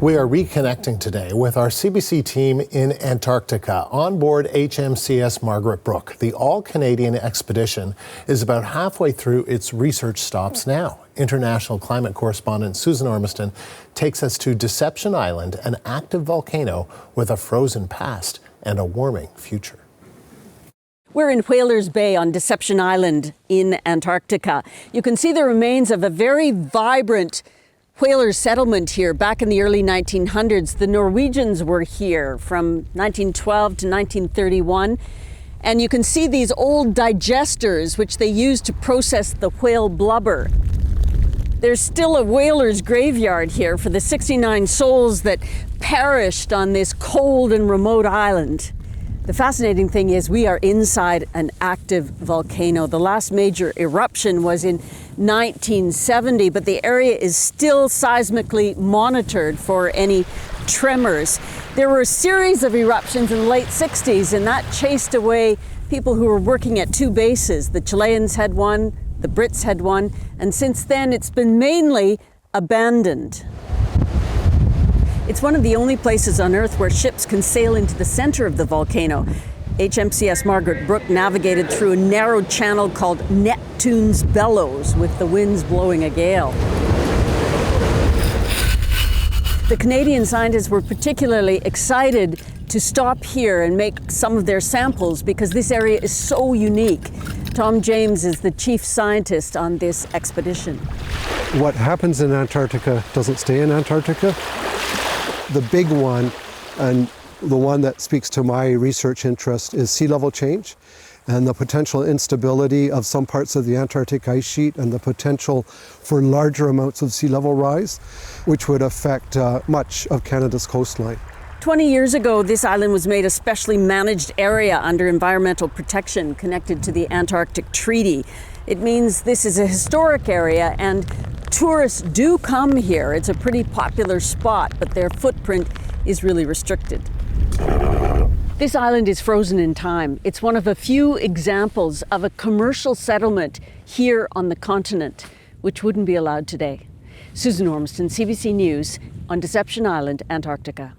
We are reconnecting today with our CBC team in Antarctica on board HMCS Margaret Brooke. The all-Canadian expedition is about halfway through its research stops now. International climate correspondent Susan Ormiston takes us to Deception Island, an active volcano with a frozen past and a warming future. We're in Whalers Bay on Deception Island in Antarctica. You can see the remains of a very vibrant whaler settlement here back in the early 1900s. The Norwegians were here from 1912 to 1931. And you can see these old digesters, which they used to process the whale blubber. There's still a whaler's graveyard here for the 69 souls that perished on this cold and remote island. The fascinating thing is we are inside an active volcano. The last major eruption was in 1970, but the area is still seismically monitored for any tremors. There were a series of eruptions in the late 60s, and that chased away people who were working at two bases. The Chileans had one, the Brits had one, and since then it's been mainly abandoned. It's one of the only places on Earth where ships can sail into the center of the volcano. HMCS Margaret Brooke navigated through a narrow channel called Neptune's Bellows with the winds blowing a gale. The Canadian scientists were particularly excited to stop here and make some of their samples because this area is so unique. Tom James is the chief scientist on this expedition. What happens in Antarctica doesn't stay in Antarctica. The big one, and the one that speaks to my research interest, is sea level change and the potential instability of some parts of the Antarctic ice sheet and the potential for larger amounts of sea level rise, which would affect much of Canada's coastline. 20 years ago, this island was made a specially managed area under environmental protection connected to the Antarctic Treaty. It means this is a historic area and tourists do come here. It's a pretty popular spot, but their footprint is really restricted. This island is frozen in time. It's one of a few examples of a commercial settlement here on the continent, which wouldn't be allowed today. Susan Ormiston, CBC News on Deception Island, Antarctica.